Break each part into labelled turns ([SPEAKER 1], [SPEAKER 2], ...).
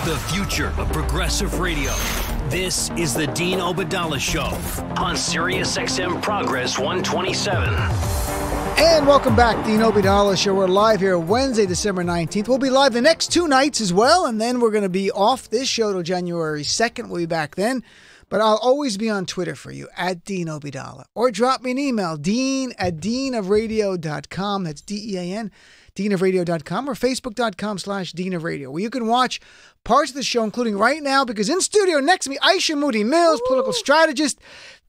[SPEAKER 1] The future of progressive radio. This is the Dean Obadala Show on Sirius XM Progress 127.
[SPEAKER 2] And welcome back, Dean Obadala Show. We're live here Wednesday, December 19th. We'll be live the next 2 nights as well, and then we're going to be off this show till January 2nd. We'll be back then. But I'll always be on Twitter for you, at Dean Obadala. Or drop me an email, dean@deanofradio.com. That's DEAN, deanofradio.com, or facebook.com/deanofradio, where you can watch parts of the show, including right now, because in studio next to me, Aisha Moodie-Mills, political strategist,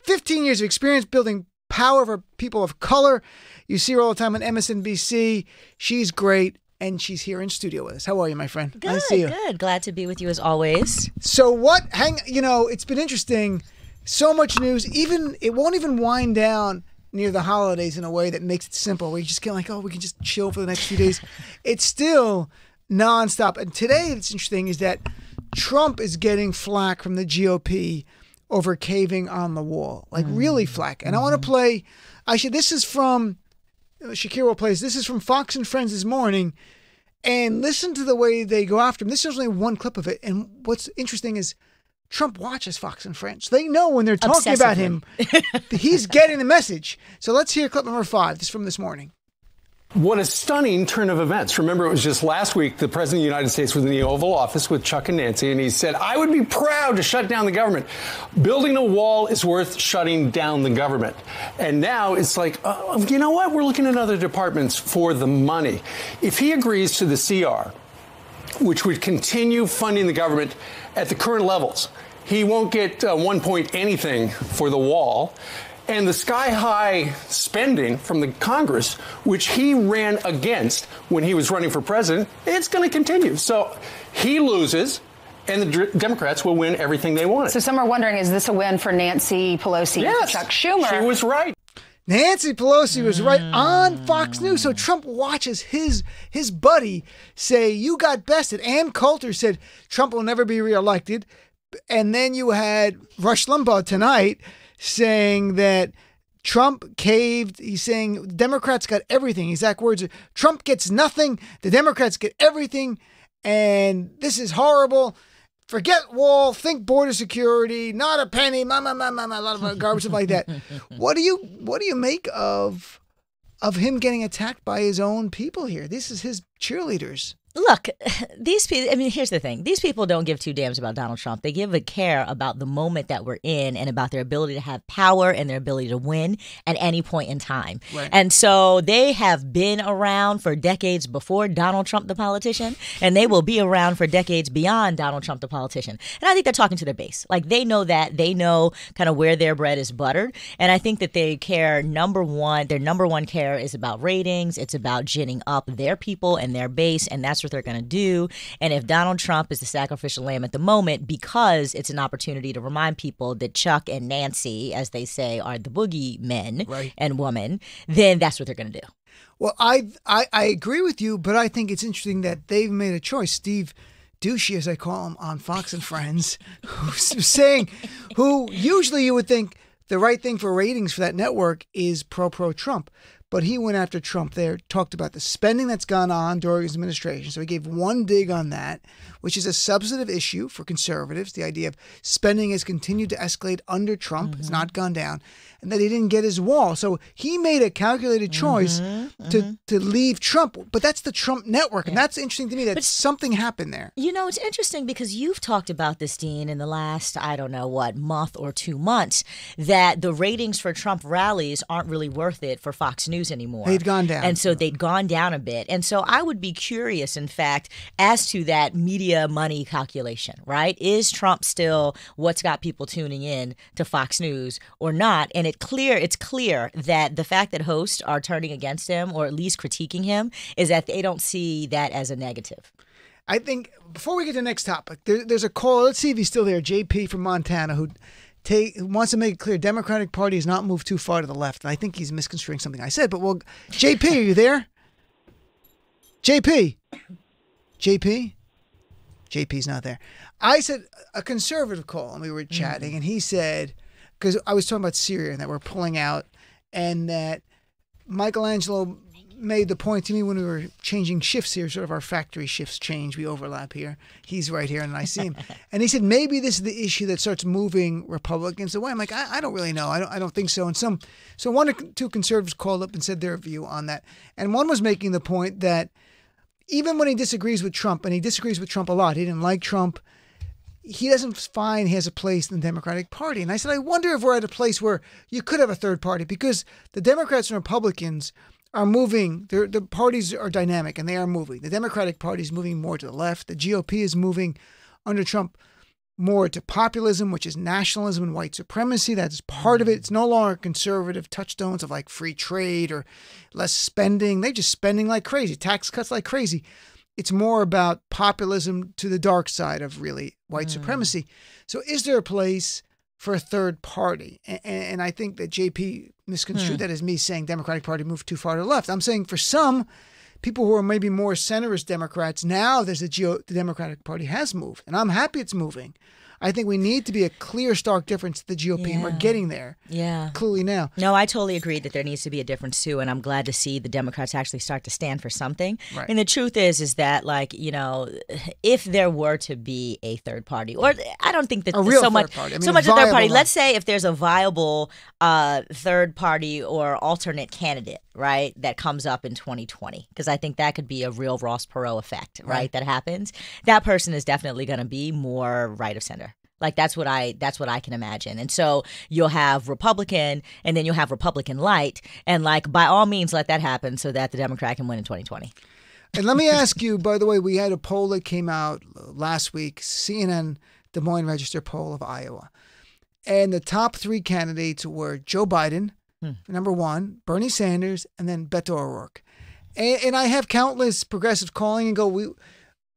[SPEAKER 2] 15 years of experience building power for people of color. You see her all the time on MSNBC. She's great. And she's here in studio with us. How are you, my friend?
[SPEAKER 3] Good,
[SPEAKER 2] nice to see you.
[SPEAKER 3] Good. Glad to be with you as always.
[SPEAKER 2] So it's been interesting. So much news. It won't even wind down near the holidays in a way that makes it simple. We just get like, we can just chill for the next few days. It's still nonstop. And today, it's interesting is that Trump is getting flack from the GOP over caving on the wall. Like really flack. And I want to play, this is from... Shakira will play this is from Fox and Friends this morning, and listen to the way they go after him. This is only one clip of it, and what's interesting is Trump watches Fox and Friends. They know when they're talking about him, he's getting the message. So let's hear clip number 5. This is from this morning.
[SPEAKER 4] What a stunning turn of events. Remember, it was just last week the President of the United States was in the Oval Office with Chuck and Nancy, and he said, I would be proud to shut down the government. Building a wall is worth shutting down the government. And now it's like, you know what? We're looking at other departments for the money. If he agrees to the CR, which would continue funding the government at the current levels, he won't get 1 point anything for the wall. And the sky-high spending from the Congress, which he ran against when he was running for president, it's going to continue. So he loses, and the Democrats will win everything they want.
[SPEAKER 5] So some are wondering, is this a win for Nancy Pelosi and Chuck Schumer?
[SPEAKER 4] She was right.
[SPEAKER 2] Nancy Pelosi was right on Fox News. So Trump watches his buddy say, you got bested. Ann Coulter said Trump will never be reelected. And then you had Rush Limbaugh tonight saying that Trump caved. He's saying Democrats got everything. Exact words are, Trump gets nothing. The Democrats get everything. And this is horrible. Forget wall. Think border security. Not a penny. A lot of garbage stuff like that. What do you make of him getting attacked by his own people here? This is his cheerleaders.
[SPEAKER 3] Look, these people, here's the thing. These people don't give two damns about Donald Trump. They give a care about the moment that we're in and about their ability to have power and their ability to win at any point in time. Right. And so they have been around for decades before Donald Trump, the politician, and they will be around for decades beyond Donald Trump, the politician. And I think they're talking to their base. Like, they know that. They know kind of where their bread is buttered. And I think that they care, their number one care is about ratings. It's about ginning up their people and their base, and that's what they're going to do. And if Donald Trump is the sacrificial lamb at the moment, because it's an opportunity to remind people that Chuck and Nancy, as they say, are the boogeymen and woman, then that's what they're going to do.
[SPEAKER 2] Well, I agree with you, but I think it's interesting that they've made a choice. Steve Douchey, as I call him on Fox and Friends, who usually you would think the right thing for ratings for that network is pro-Trump. But he went after Trump there, talked about the spending that's gone on during his administration. So he gave one dig on that, which is a substantive issue for conservatives. The idea of spending has continued to escalate under Trump. It's not gone down. And that he didn't get his wall. So he made a calculated choice to leave Trump. But that's the Trump network. And that's interesting to me that something happened there.
[SPEAKER 3] You know, it's interesting because you've talked about this, Dean, in the last, month or 2 months, that the ratings for Trump rallies aren't really worth it for Fox News anymore.
[SPEAKER 2] They'd gone down.
[SPEAKER 3] And so they'd gone down a bit. And so I would be curious, in fact, as to that media money calculation, right? Is Trump still what's got people tuning in to Fox News or not? And it's clear that the fact that hosts are turning against him or at least critiquing him is that they don't see that as a negative.
[SPEAKER 2] I think before we get to the next topic, there's a call. Let's see if he's still there. JP from Montana, who wants to make it clear Democratic Party has not moved too far to the left. And I think he's misconstruing something I said. But JP, are you there? JP? JP's not there. I said a conservative call, and we were chatting, and he said, because I was talking about Syria and that we're pulling out, and that Michelangelo made the point to me when we were changing shifts here, sort of our factory shifts change. We overlap here. He's right here and I see him. And he said, maybe this is the issue that starts moving Republicans away. I'm like, I don't really know. I don't think so. And so one or two conservatives called up and said their view on that. And one was making the point that even when he disagrees with Trump, and he disagrees with Trump a lot, he didn't like Trump, he doesn't find he has a place in the Democratic Party. And I said, I wonder if we're at a place where you could have a third party, because the Democrats and Republicans are moving. The parties are dynamic and they are moving. The Democratic Party is moving more to the left. The GOP is moving under Trump more to populism, which is nationalism and white supremacy. That's part of it. It's no longer conservative touchstones of like free trade or less spending. They're just spending like crazy, tax cuts like crazy. It's more about populism to the dark side of really white supremacy. So is there a place for a third party? And I think that JP misconstrued that as me saying Democratic Party moved too far to the left. I'm saying for some people who are maybe more centrist Democrats, now there's the Democratic Party has moved, and I'm happy it's moving. I think we need to be a clear, stark difference to the GOP, and we're getting there. Yeah. Clearly now.
[SPEAKER 3] No, I totally agree that there needs to be a difference too, and I'm glad to see the Democrats actually start to stand for something. Right. And the truth is that, like, you know, if there were to be a third party, or I don't think that
[SPEAKER 2] a real
[SPEAKER 3] so much,
[SPEAKER 2] third party. I mean,
[SPEAKER 3] so much a third party. Let's say if there's a viable third party or alternate candidate, right, that comes up in 2020, because I think that could be a real Ross Perot effect, right, that happens. That person is definitely going to be more right of center. Like that's what I can imagine. And so you'll have Republican, and then you'll have Republican light, and like by all means let that happen so that the Democrat can win in 2020.
[SPEAKER 2] And let me ask you, by the way, we had a poll that came out last week, CNN Des Moines Register poll of Iowa. And the top three candidates were Joe Biden, number one, Bernie Sanders, and then Beto O'Rourke. And I have countless progressives calling and go,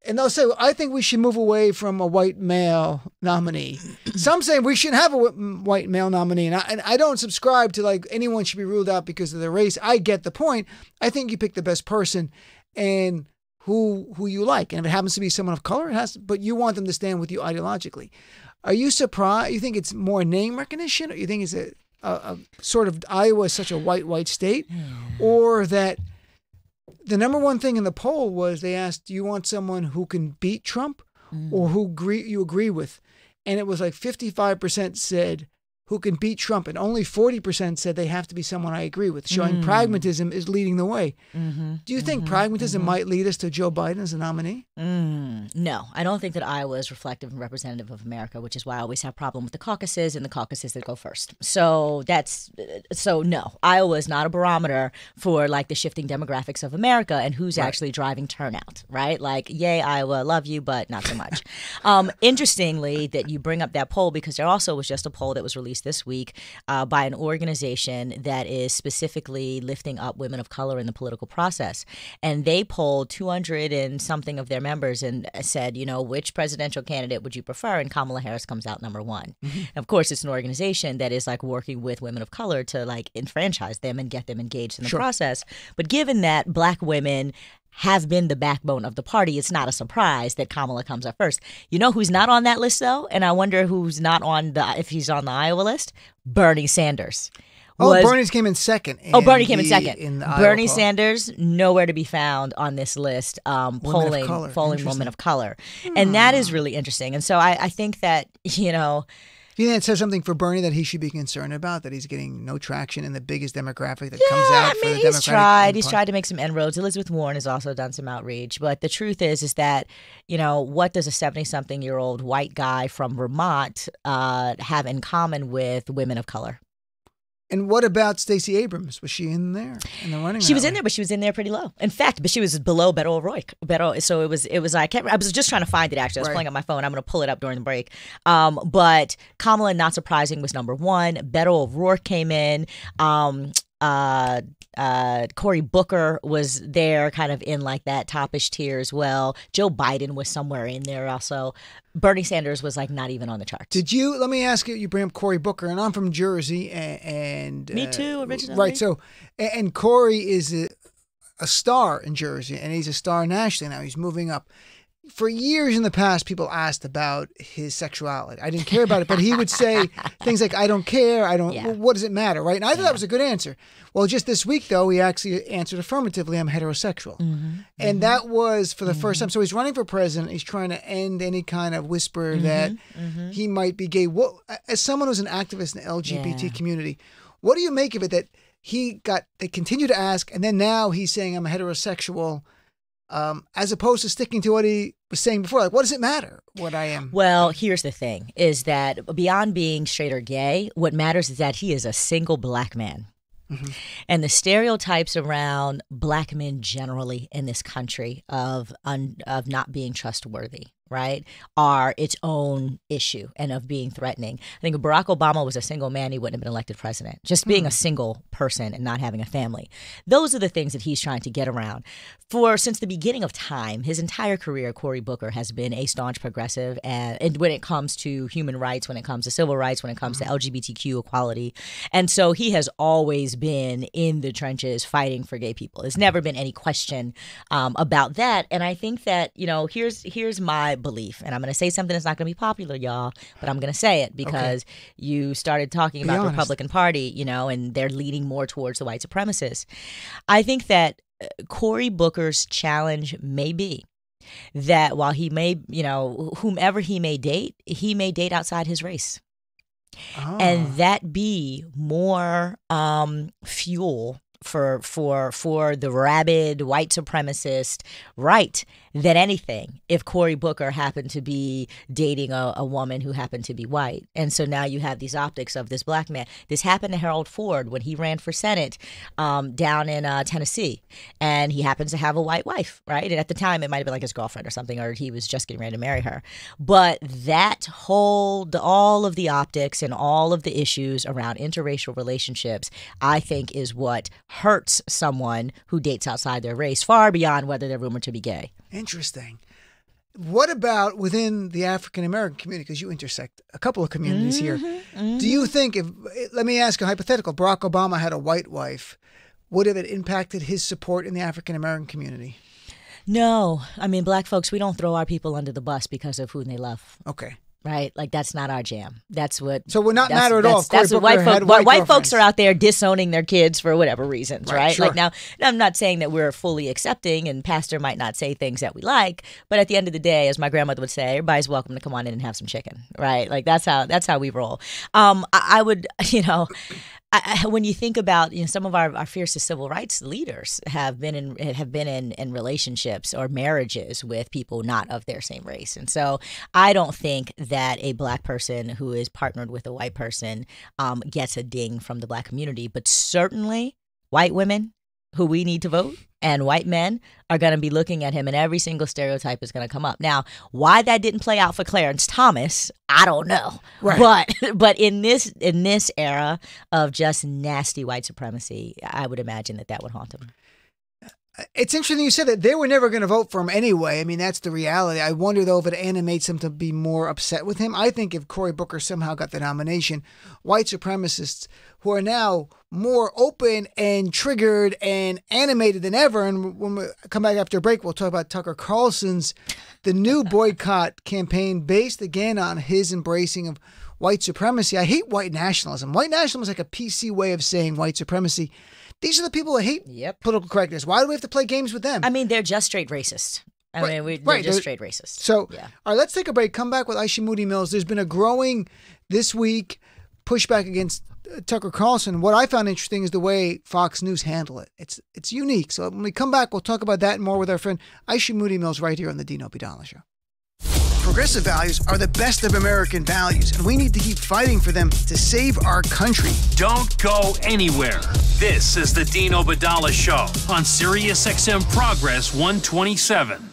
[SPEAKER 2] and they'll say, well, I think we should move away from a white male nominee. Some say we shouldn't have a white male nominee. And I don't subscribe to like anyone should be ruled out because of their race. I get the point. I think you pick the best person and who you like. And if it happens to be someone of color, it has to, but you want them to stand with you ideologically. Are you surprised? You think it's more name recognition, or you think it's a sort of Iowa is such a white state, or that the number one thing in the poll was they asked, do you want someone who can beat Trump or who you agree with? And it was like 55% said who can beat Trump, and only 40% said they have to be someone I agree with, showing pragmatism is leading the way. Do you think pragmatism might lead us to Joe Biden as a nominee?
[SPEAKER 3] No, I don't think that Iowa is reflective and representative of America, which is why I always have a problem with the caucuses and the caucuses that go first. So no, Iowa is not a barometer for like the shifting demographics of America and who's actually driving turnout, right? Like, yay, Iowa, love you, but not so much. Interestingly, that you bring up that poll, because there also was just a poll that was released this week by an organization that is specifically lifting up women of color in the political process. And they polled 200 and something of their members and said, you know, which presidential candidate would you prefer? And Kamala Harris comes out number one. Of course, it's an organization that is like working with women of color to like enfranchise them and get them engaged in the process. But given that Black women have been the backbone of the party, it's not a surprise that Kamala comes up first. You know who's not on that list, though? And I wonder who's not on if he's on the Iowa list? Bernie Sanders.
[SPEAKER 2] Bernie came in second.
[SPEAKER 3] Bernie came in second.
[SPEAKER 2] In
[SPEAKER 3] Bernie Sanders, nowhere to be found on this list, polling women of color. And that is really interesting. And so I think that, you know,
[SPEAKER 2] do you think it says something for Bernie that he should be concerned about, that he's getting no traction in the biggest demographic that comes out for the Democratic
[SPEAKER 3] He's tried to make some inroads. Elizabeth Warren has also done some outreach. But the truth is that, you know, what does a 70-something-year-old white guy from Vermont have in common with women of color?
[SPEAKER 2] And what about Stacey Abrams? Was she in there in the running?
[SPEAKER 3] She was in there, but she was in there pretty low. In fact, but she was below Beto O'Rourke. So it was I was just trying to find it, actually. I was pulling up my phone. I'm going to pull it up during the break. But Kamala, not surprising, was number one. Beto O'Rourke came in. Cory Booker was there, kind of in like that topish tier as well. Joe Biden was somewhere in there also. Bernie Sanders was like not even on the charts.
[SPEAKER 2] Let me ask you, you bring up Cory Booker, and I'm from Jersey, and
[SPEAKER 3] me too, originally.
[SPEAKER 2] Right, so, and Cory is a star in Jersey, and he's a star nationally now. He's moving up. for years in the past, people asked about his sexuality. I didn't care about it, but he would say things like, I don't care. Well, what does it matter, right? And I thought that was a good answer. Well, just this week, though, he actually answered affirmatively, I'm heterosexual. And that was for the first time. So he's running for president. He's trying to end any kind of whisper that he might be gay. What, as someone who's an activist in the LGBT community, what do you make of it that they continue to ask, and then now he's saying I'm heterosexual, as opposed to sticking to what he was saying before? Like, what does it matter what I am?
[SPEAKER 3] Well, here's the thing, is that beyond being straight or gay, what matters is that he is a single black man. And the stereotypes around black men generally in this country of not being trustworthy, right, are its own issue and of being threatening. I think if Barack Obama was a single man, he wouldn't have been elected president. Just being a single person and not having a family. Those are the things that he's trying to get around. Since the beginning of time, his entire career, Cory Booker has been a staunch progressive, and when it comes to human rights, when it comes to civil rights, when it comes to LGBTQ equality. And so he has always been in the trenches fighting for gay people. There's never been any question about that. And I think that, here's my belief, and I'm going to say something that's not going to be popular, y'all, but I'm going to say it because you started talking about the Republican Party, and they're leaning more towards the white supremacists. I think that Cory Booker's challenge may be that while he may, whomever he may date outside his race. And that be more fuel for the rabid white supremacist right than anything if Cory Booker happened to be dating a woman who happened to be white. And so now you have these optics of this black man. This happened to Harold Ford when he ran for Senate down in Tennessee. And he happens to have a white wife, right? And at the time, it might have been like his girlfriend or something, or he was just getting ready to marry her. But all of the optics and all of the issues around interracial relationships, I think, is what hurts someone who dates outside their race, far beyond whether they're rumored to be gay.
[SPEAKER 2] Interesting. What about within the African American community? Because you intersect a couple of communities here. Do you think, let me ask a hypothetical, Barack Obama had a white wife, would have it impacted his support in the African American community?
[SPEAKER 3] No. I mean, black folks, we don't throw our people under the bus because of who they love.
[SPEAKER 2] Okay.
[SPEAKER 3] Right? Like, that's not our jam. That's what.
[SPEAKER 2] So we're not matter at all.
[SPEAKER 3] That's what white folks are out there disowning their kids for whatever reasons, right?
[SPEAKER 2] Sure.
[SPEAKER 3] Like, now, I'm not saying that we're fully accepting, and Pastor might not say things that we like, but at the end of the day, as my grandmother would say, everybody's welcome to come on in and have some chicken, right? Like, that's how we roll. I would, when you think about, some of our fiercest civil rights leaders have been in relationships or marriages with people not of their same race, and so I don't think that a black person who is partnered with a white person gets a ding from the black community, but certainly white women who we need to vote and white men are going to be looking at him, and every single stereotype is going to come up. Now, why that didn't play out for Clarence Thomas, I don't know. Right. But in this era of just nasty white supremacy, I would imagine that would haunt him.
[SPEAKER 2] It's interesting you said that. They were never going to vote for him anyway. I mean, that's the reality. I wonder, though, if it animates them to be more upset with him. I think if Cory Booker somehow got the nomination, white supremacists who are now more open and triggered and animated than ever, and when we come back after a break, we'll talk about Tucker Carlson's the new boycott campaign based, again, on his embracing of white supremacy. I hate white nationalism. White nationalism is like a PC way of saying white supremacy. These are the people that hate political correctness. Why do we have to play games with them?
[SPEAKER 3] I mean, they're just straight racist. They're just straight racist.
[SPEAKER 2] So, all right, let's take a break. Come back with Aisha Moodie-Mills. There's been a growing, this week, pushback against Tucker Carlson. What I found interesting is the way Fox News handle it. It's unique. So when we come back, we'll talk about that and more with our friend Aisha Moodie-Mills right here on the Dean Obeidallah Show. Progressive values are the best of American values, and we need to keep fighting for them to save our country.
[SPEAKER 1] Don't go anywhere. This is the Dean Obeidallah Show on Sirius XM Progress 127.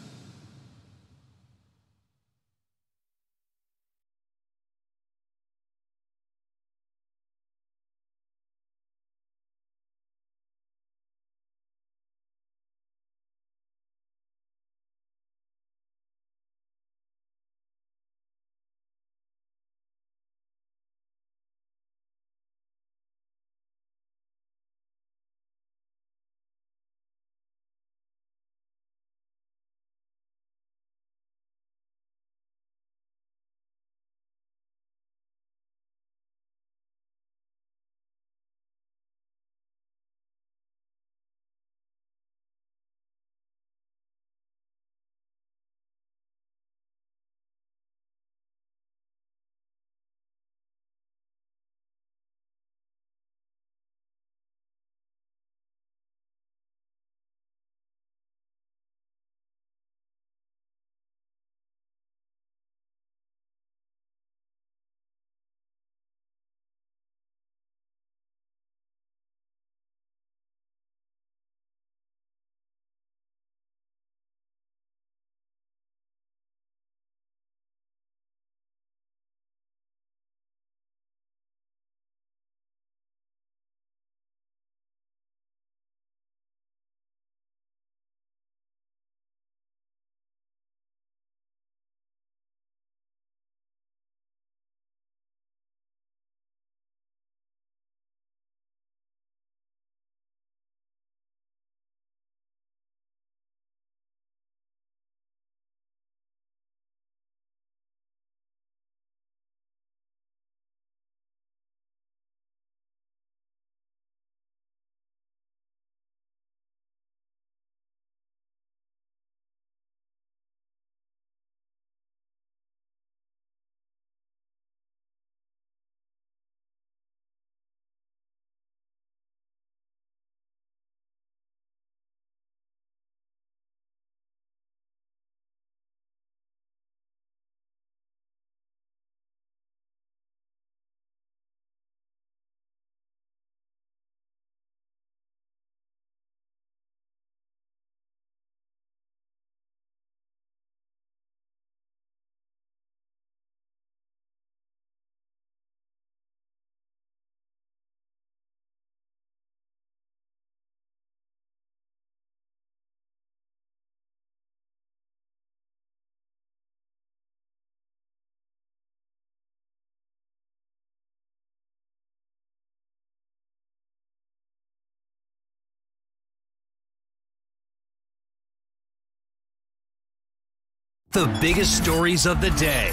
[SPEAKER 1] The biggest stories of the day.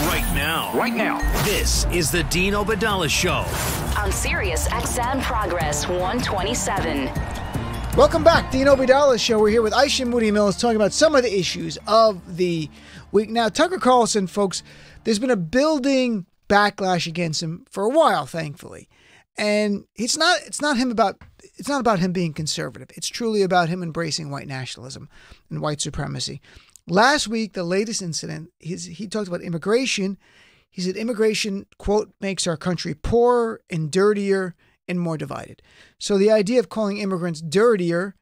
[SPEAKER 1] Right now. This is the Dean Obadala Show.
[SPEAKER 6] On Sirius XM Progress 127.
[SPEAKER 2] Welcome back, Dean Obadala Show. We're here with Aisha and Moodie-Mills talking about some of the issues of the week. Now, Tucker Carlson, folks, there's been a building backlash against him for a while, thankfully. And it's not about him being conservative. It's truly about him embracing white nationalism and white supremacy. Last week, the latest incident, he talked about immigration. He said immigration, quote, makes our country poorer and dirtier and more divided. So the idea of calling immigrants dirtier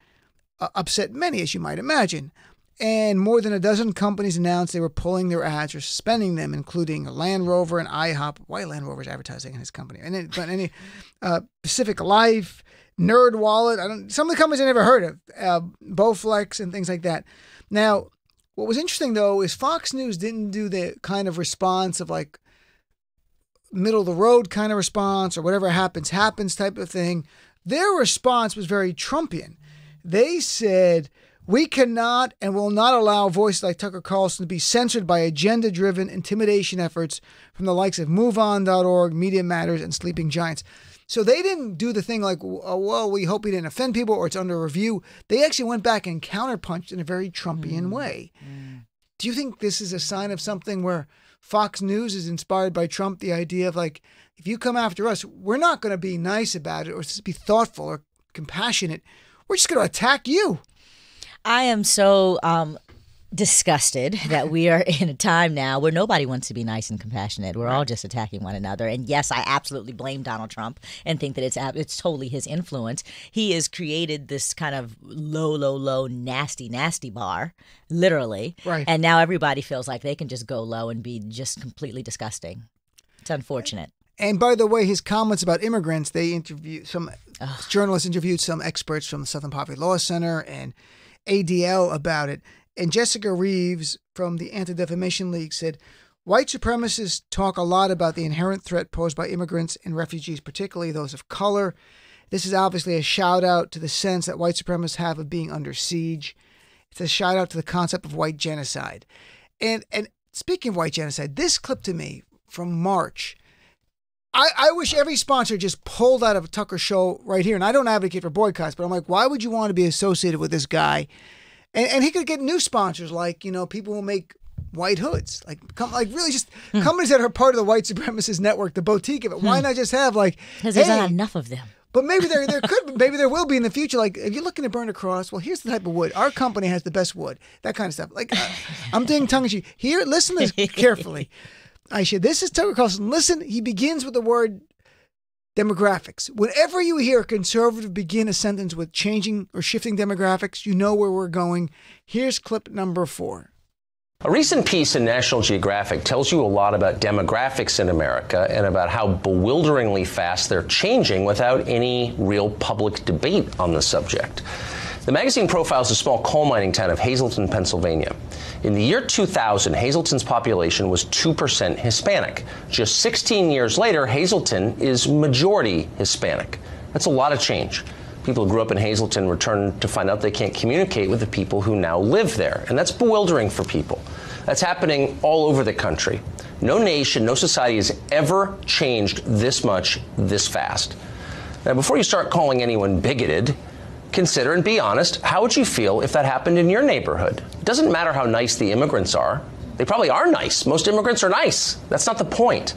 [SPEAKER 2] upset many, as you might imagine. And more than a dozen companies announced they were pulling their ads or suspending them, including Land Rover and IHOP. Why Land Rover's advertising in his company? And any Pacific Life, Nerd Wallet. Some of the companies I never heard of, Bowflex and things like that. Now, what was interesting though is Fox News didn't do the kind of response of like middle of the road kind of response or whatever happens type of thing. Their response was very Trumpian. They said, we cannot and will not allow voices like Tucker Carlson to be censored by agenda-driven intimidation efforts from the likes of MoveOn.org, Media Matters, and Sleeping Giants. So they didn't do the thing like, oh, well, we hope we didn't offend people or it's under review. They actually went back and counterpunched in a very Trumpian way. Do you think this is a sign of something where Fox News is inspired by Trump? The idea of like, if you come after us, we're not going to be nice about it or just be thoughtful or compassionate. We're just going to attack you.
[SPEAKER 3] I am so disgusted that we are in a time now where nobody wants to be nice and compassionate. We're all just attacking one another. And yes, I absolutely blame Donald Trump and think that it's totally his influence. He has created this kind of low, nasty bar, literally.
[SPEAKER 2] Right.
[SPEAKER 3] And now everybody feels like they can just go low and be just completely disgusting. It's unfortunate.
[SPEAKER 2] And by the way, his comments about immigrants, journalists interviewed some experts from the Southern Poverty Law Center and ADL about it. And Jessica Reeves from the Anti-Defamation League said, white supremacists talk a lot about the inherent threat posed by immigrants and refugees, particularly those of color. This is obviously a shout out to the sense that white supremacists have of being under siege. It's a shout out to the concept of white genocide. And speaking of white genocide, this clip to me from March, I wish every sponsor just pulled out of a Tucker show right here. And I don't advocate for boycotts, but I'm like, why would you want to be associated with this guy? And he could get new sponsors like, people who make white hoods, really just companies that are part of the white supremacist network, the boutique of it. Why not just have
[SPEAKER 3] because there's not enough of them.
[SPEAKER 2] But maybe maybe there will be in the future. Like if you're looking to burn a cross, well, here's the type of wood. Our company has the best wood. That kind of stuff. Like I'm doing tongue in cheek. Here, listen to this carefully. Aisha, this is Tucker Carlson. Listen, he begins with the word demographics. Whenever you hear a conservative begin a sentence with changing or shifting demographics, you know where we're going. Here's clip number 4.
[SPEAKER 7] A recent piece in National Geographic tells you a lot about demographics in America and about how bewilderingly fast they're changing without any real public debate on the subject. The magazine profiles a small coal mining town of Hazleton, Pennsylvania. In the year 2000, Hazleton's population was 2% Hispanic. Just 16 years later, Hazleton is majority Hispanic. That's a lot of change. People who grew up in Hazleton return to find out they can't communicate with the people who now live there. And that's bewildering for people. That's happening all over the country. No nation, no society has ever changed this much, this fast. Now, before you start calling anyone bigoted, consider and be honest, how would you feel if that happened in your neighborhood? It doesn't matter how nice the immigrants are. They probably are nice. Most immigrants are nice. That's not the point.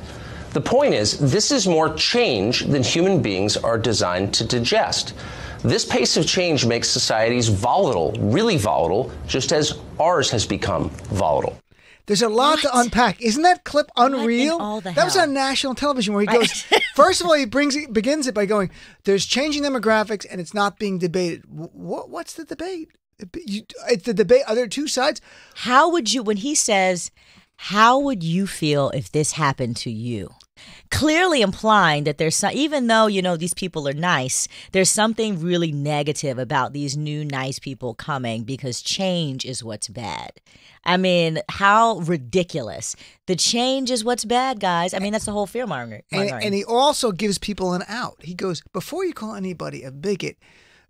[SPEAKER 7] The point is, this is more change than human beings are designed to digest. This pace of change makes societies volatile, really volatile, just as ours has become volatile.
[SPEAKER 2] There's a lot to unpack. Isn't that clip unreal? That was on national television where he goes, first of all, he begins it by going, there's changing demographics and it's not being debated. What's the debate? It's the debate. Are there two sides?
[SPEAKER 3] How would you, when he says, how would you feel if this happened to you? Clearly implying that there's some, even though, these people are nice, there's something really negative about these new nice people coming because change is what's bad. I mean, how ridiculous. The change is what's bad, guys. I mean, that's the whole fear-mongering.
[SPEAKER 2] And he also gives people an out. He goes, before you call anybody a bigot,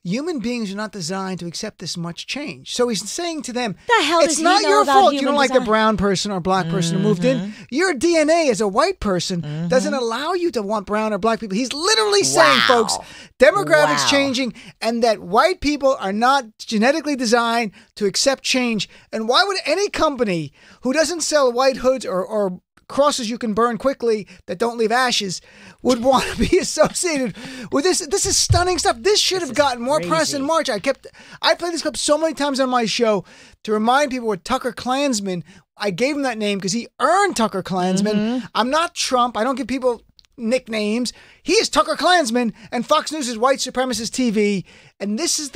[SPEAKER 2] human beings are not designed to accept this much change. So he's saying to them,
[SPEAKER 3] the hell
[SPEAKER 2] it's
[SPEAKER 3] does he
[SPEAKER 2] not
[SPEAKER 3] know
[SPEAKER 2] your
[SPEAKER 3] about
[SPEAKER 2] fault you
[SPEAKER 3] human
[SPEAKER 2] don't like
[SPEAKER 3] design?
[SPEAKER 2] the brown person or black person who moved in. Your DNA as a white person doesn't allow you to want brown or black people. He's literally saying, folks, demographics changing and that white people are not genetically designed to accept change. And why would any company who doesn't sell white hoods or crosses you can burn quickly that don't leave ashes would want to be associated with this? This is stunning stuff. This should have gotten more press in March. I played this clip so many times on my show to remind people what Tucker Klansman. I gave him that name because he earned Tucker Klansman. I'm not Trump. I don't give people nicknames. He is Tucker Klansman, and Fox News is white supremacist TV. And this is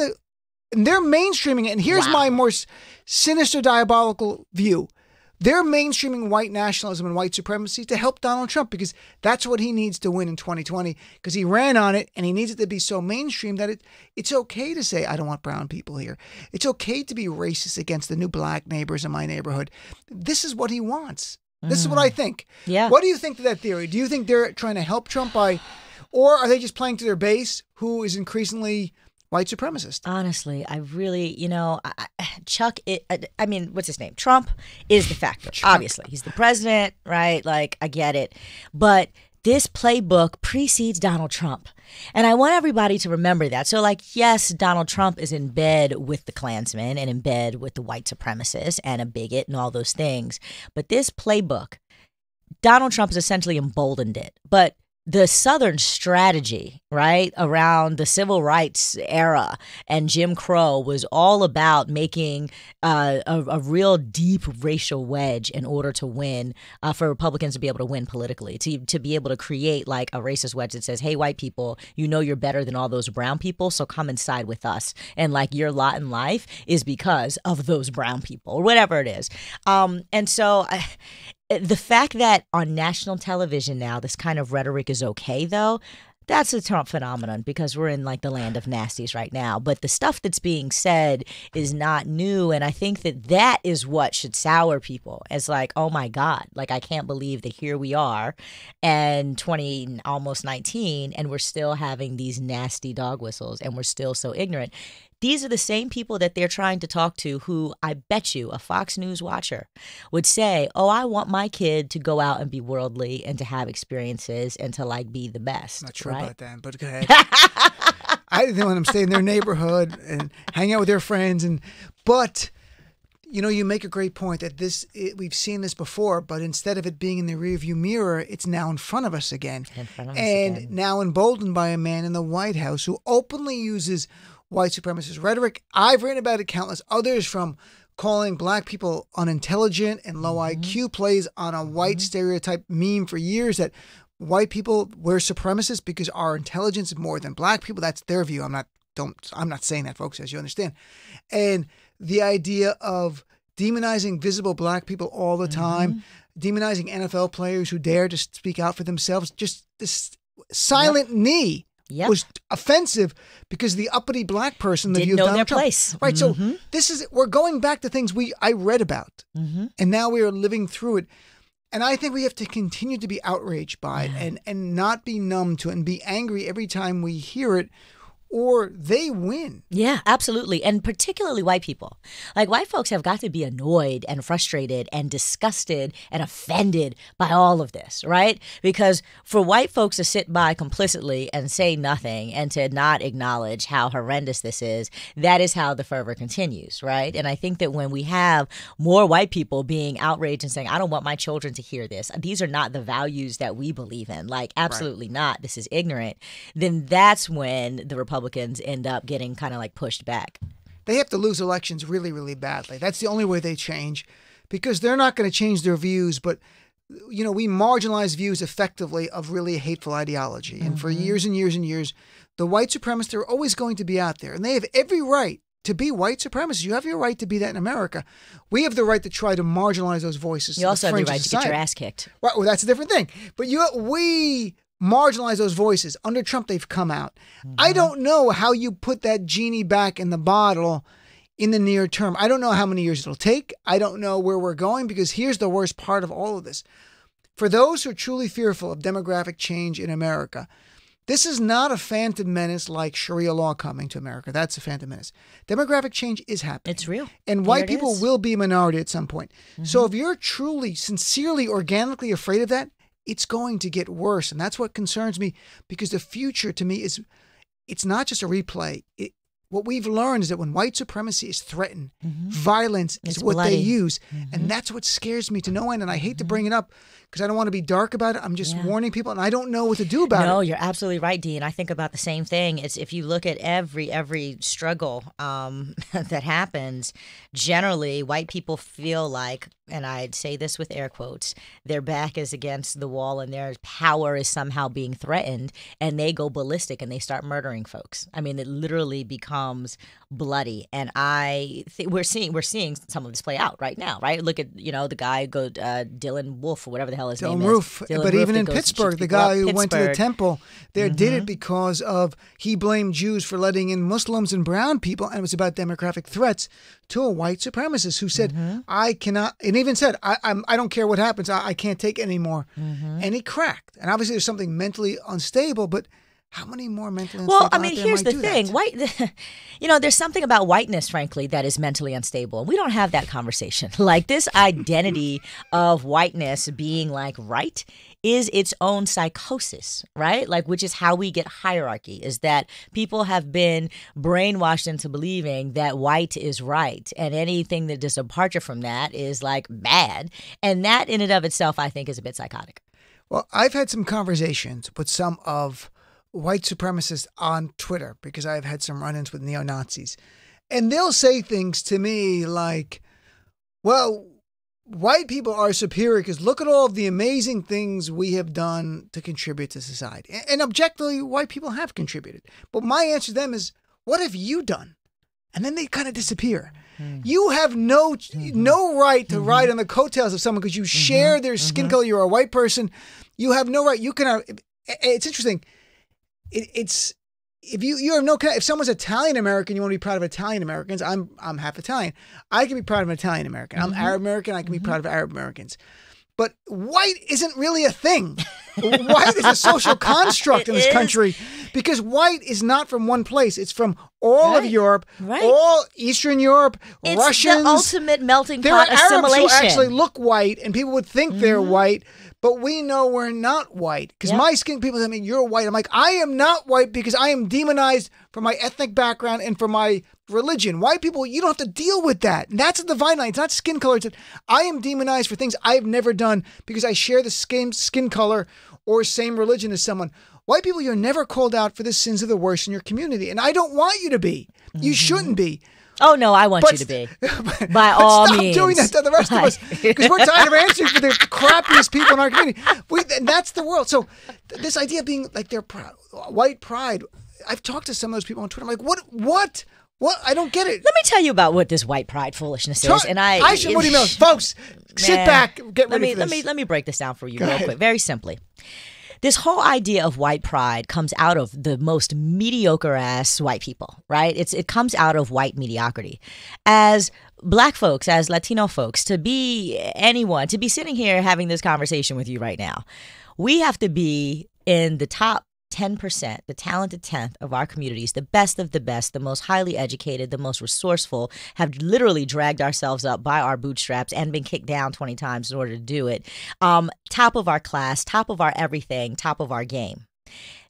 [SPEAKER 2] and they're mainstreaming it. And here's my more sinister, diabolical view. They're mainstreaming white nationalism and white supremacy to help Donald Trump because that's what he needs to win in 2020 because he ran on it and he needs it to be so mainstream that it's okay to say, I don't want brown people here. It's okay to be racist against the new black neighbors in my neighborhood. This is what he wants. This is what I think. Yeah. What do you think to that theory? Do you think they're trying to help Trump or are they just playing to their base who is increasingly white supremacist?
[SPEAKER 3] Honestly, I really, Chuck, what's his name? Trump is the factor. Obviously, he's the president, right? Like, I get it. But this playbook precedes Donald Trump. And I want everybody to remember that. So, yes, Donald Trump is in bed with the Klansmen and in bed with the white supremacists and a bigot and all those things. But this playbook, Donald Trump has essentially emboldened it. But the Southern strategy, right, around the civil rights era and Jim Crow was all about making a real deep racial wedge in order to win, for Republicans to be able to win politically, to be able to create like a racist wedge that says, hey, white people, you're better than all those brown people, so come and side with us. And like your lot in life is because of those brown people or whatever it is. And so the fact that on national television now this kind of rhetoric is okay, though, that's a Trump phenomenon because we're in like the land of nasties right now. But the stuff that's being said is not new. And I think that is what should sour people. It's like, oh, my God, like, I can't believe that here we are and almost 19, and we're still having these nasty dog whistles and we're still so ignorant. These are the same people that they're trying to talk to who I bet you a Fox News watcher would say, oh, I want my kid to go out and be worldly and to have experiences and to like be the best.
[SPEAKER 2] Not sure
[SPEAKER 3] right?
[SPEAKER 2] about that, but go ahead. I didn't want them to stay in their neighborhood and hang out with their friends. But, you make a great point that we've seen this before, but instead of it being in the rearview mirror, it's now in front of us again. Now emboldened by a man in the White House who openly uses white supremacist rhetoric. I've written about it countless others, from calling black people unintelligent and low IQ, plays on a white stereotype meme for years that white people, we're supremacists because our intelligence is more than black people. That's their view. I'm not saying that, folks, as you understand. And the idea of demonizing visible black people all the time, demonizing NFL players who dare to speak out for themselves, just this silent knee. Was offensive because the uppity black person
[SPEAKER 3] didn't know their place.
[SPEAKER 2] Right. So we're going back to things I read about, and now we are living through it. And I think we have to continue to be outraged by it and not be numb to it and be angry every time we hear it, or they win.
[SPEAKER 3] Yeah, absolutely. And particularly white people. Like, white folks have got to be annoyed and frustrated and disgusted and offended by all of this, right? Because for white folks to sit by complicitly and say nothing and to not acknowledge how horrendous this is, that is how the fervor continues, right? And I think that when we have more white people being outraged and saying, I don't want my children to hear this, these are not the values that we believe in, like, absolutely not, this is ignorant, then that's when the Republicans end up getting kind of like pushed back.
[SPEAKER 2] They have to lose elections really, really badly. That's the only way they change, because they're not going to change their views. But, we marginalize views effectively of really hateful ideology. And for years and years and years, the white supremacists are always going to be out there. And they have every right to be white supremacists. You have your right to be that in America. We have the right to try to marginalize those voices.
[SPEAKER 3] You also have the right to get your ass kicked.
[SPEAKER 2] Right. Well, that's a different thing. But we marginalize those voices. Under Trump, they've come out. I don't know how you put that genie back in the bottle in the near term. I don't know how many years it'll take. I don't know where we're going, because here's the worst part of all of this. For those who are truly fearful of demographic change in America, This is not a phantom menace like Sharia law coming to America. That's a phantom menace. Demographic change is happening.
[SPEAKER 3] It's real.
[SPEAKER 2] And white people will be a minority at some point. So if you're truly, sincerely, organically afraid of that, it's going to get worse. And that's what concerns me, because the future to me is, it's not just a replay. What we've learned is that when white supremacy is threatened, violence is what they use. And that's what scares me to no end. And I hate to bring it up because I don't want to be dark about it. I'm just warning people, and I don't know what to do about it.
[SPEAKER 3] No, you're absolutely right, Dean. I think about the same thing. It's, if you look at every struggle that happens, generally white people feel like, and I'd say this with air quotes, their back is against the wall and their power is somehow being threatened, and they go ballistic and they start murdering folks. I mean, it literally becomes bloody, and we're seeing some of this play out right now, right? Look at the guy Dylan Wolf or whatever the hell his name is.
[SPEAKER 2] Dylan Roof. Even in Pittsburgh, the guy who went to the temple there did it because he blamed Jews for letting in Muslims and brown people, and it was about demographic threats to a white supremacist who said, I cannot, and even said, I don't care what happens, I can't take it anymore. And he cracked. And obviously there's something mentally unstable, but how many more mentally unstable?
[SPEAKER 3] Well, I mean, here's the thing. There's something about whiteness, frankly, that is mentally unstable. We don't have that conversation. Like, this identity of whiteness being like right is its own psychosis, right? Like, which is how we get hierarchy, is that people have been brainwashed into believing that white is right, and anything that is a departure from that is like bad. And that in and of itself, I think, is a bit psychotic.
[SPEAKER 2] Well, I've had some conversations with some of white supremacists on Twitter because I've had some run-ins with neo-Nazis. And they'll say things to me like, well, white people are superior because look at all of the amazing things we have done to contribute to society. And objectively, white people have contributed. But my answer to them is, what have you done? And then they kind of disappear. You have no right to ride on the coattails of someone because you share their skin color. You're a white person. You have no right. You can. It's interesting. It's if someone's Italian American, you want to be proud of Italian Americans. I'm half Italian. I can be proud of an Italian American. I'm Arab American. I can be proud of Arab Americans. But white isn't really a thing. White is a social construct in this country because white is not from one place. It's from all of Europe, all Eastern Europe,
[SPEAKER 3] it's
[SPEAKER 2] Russians.
[SPEAKER 3] The ultimate melting
[SPEAKER 2] pot
[SPEAKER 3] assimilation.
[SPEAKER 2] There are Arabs who actually look white, and people would think they're white, but we know we're not white. Because my skin, people tell me, you're white. I'm like, I am not white because I am demonized for my ethnic background and for my religion. White people, you don't have to deal with that. And that's a divine line. It's not skin color. It's that I am demonized for things I've never done because I share the skin color or same religion as someone. White people, you're never called out for the sins of the worst in your community. And I don't want you to be. You shouldn't be.
[SPEAKER 3] Oh, no, I want you to be. By all means.
[SPEAKER 2] Stop doing that to the rest of us. Because we're tired of answering for the crappiest people in our community. And that's the world. So this idea of being like they're proud, white pride, I've talked to some of those people on Twitter. I'm like, what? I don't get it.
[SPEAKER 3] Let me tell you about what this white pride foolishness is. And
[SPEAKER 2] Aisha, Moodie-Mills, folks, sit back, get ready for this.
[SPEAKER 3] Let me break this down for you real quick, very simply. This whole idea of white pride comes out of the most mediocre ass white people, right? It comes out of white mediocrity. As Black folks, as Latino folks, to be sitting here having this conversation with you right now, we have to be in the top 10%, the talented 10th of our communities, the best of the best, the most highly educated, the most resourceful, have literally dragged ourselves up by our bootstraps and been kicked down 20 times in order to do it. Top of our class, top of our everything, top of our game.